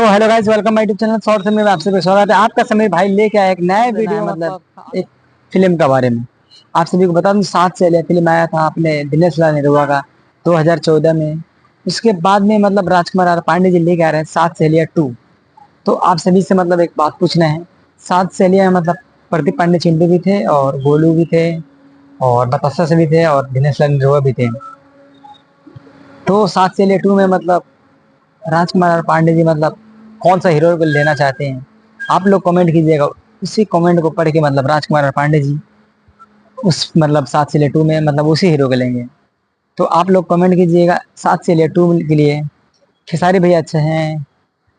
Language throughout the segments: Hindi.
So hello guys, welcome my YouTube channel short समय में आप सभी का स्वागत है। आपका समय भाई लेके आया एक नया वीडियो, मतलब एक फिल्म के बारे में। आप सभी को बता दूं, 7 सहेलियां फिल्म आया था अपने दिनेश लाल नेहरुआ का 2014 में। उसके बाद में मतलब राजकुमार आर पांडे जी लेके आ रहे हैं 7 सहेलियां 2। तो आप सभी से मतलब एक बात पूछना है। 7 सहेलियां मतलब प्रदीप पांडे चिंटू भी थे और गोलू भी थे और बतासा से भी थे और दिनेश लाल नेहरुआ भी थे। तो 7 सहेलियां 2 में मतलब राजकुमार पांडे जी मतलब कौन सा हीरो को लेना चाहते हैं, आप लोग कमेंट कीजिएगा। उसी कमेंट को पढ़ के मतलब राजकुमार पांडे जी उस मतलब 7 से ले 2 में मतलब उसी हीरो को लेंगे। तो आप लोग कमेंट कीजिएगा 7 से ले 2 के लिए खेसारी भैया अच्छे हैं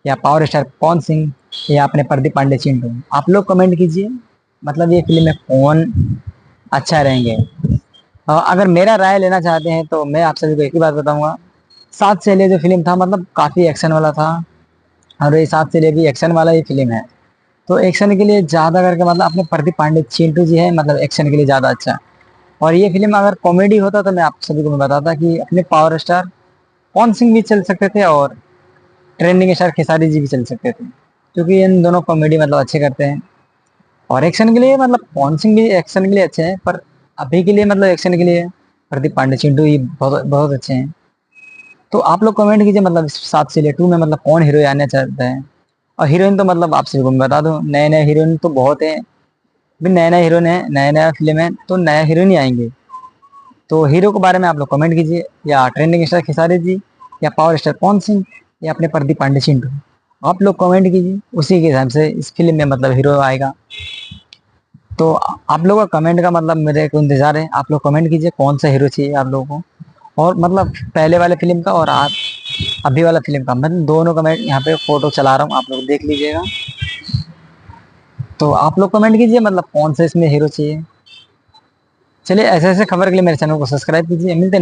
या पावर स्टार पवन सिंह या अपने प्रदीप पांडे चिंटू। आप लोग कमेंट कीजिए, मतलब ये फिल्म में कौन अच्छा रहेंगे। अगर मेरा राय लेना चाहते हैं तो मैं आप सभी को एक ही बात बताऊंगा। 7 से ले जो फिल्म था मतलब काफी एक्शन वाला था और ये 7 से ले भी एक्शन वाला ही फिल्म है। तो एक्शन के लिए ज्यादा करके मतलब अपने प्रदीप पांडे चिंटू जी है, मतलब एक्शन के लिए ज्यादा अच्छा। और ये फिल्म अगर कॉमेडी होता तो मैं आप सभी को मैं बताता कि अपने पावर स्टार पवन सिंह भी चल सकते थे और ट्रेंडिंग स्टार खेसारी जी भी चल सकते थे, क्योंकि इन दोनों कॉमेडी मतलब अच्छे करते हैं। और एक्शन के लिए मतलब पवन सिंह भी एक्शन के लिए अच्छे हैं, पर अभी के लिए मतलब एक्शन के लिए प्रदीप पांडे चिंटू ही बहुत बहुत अच्छे हैं। तो आप लोग कमेंट कीजिए मतलब 7 से ले 2 में मतलब कौन हीरो आना चाहता है। और हीरोइन तो मतलब आप सभी को मैं बता दूं, नए नए हीरोइन तो बहुत है। भी नए नए हीरोइन है, नया नया फिल्म है तो नया हीरोइन ही आएंगे। तो हीरो के बारे में आप लोग कमेंट कीजिए, या ट्रेंडिंग स्टार खेसारी जी या पावर स्टार पवन सिंह या अपने प्रदीप पांडे चिंटू। आप लोग कमेंट कीजिए, उसी के हिसाब से इस फिल्म में मतलब हीरो आएगा। तो आप लोगों का कमेंट का मतलब मेरे को इंतजार है। आप लोग कमेंट कीजिए कौन सा हीरो चाहिए आप लोगों को, और मतलब पहले वाले फिल्म का और आप अभी वाला फिल्म का, मैं दोनों का मैं यहाँ पे फोटो चला रहा हूँ, आप लोग देख लीजिएगा। तो आप लोग कमेंट कीजिए मतलब कौन सा इसमें हीरो चाहिए। चलिए, ऐसे ऐसे खबर के लिए मेरे चैनल को सब्सक्राइब कीजिए। मिलते हैं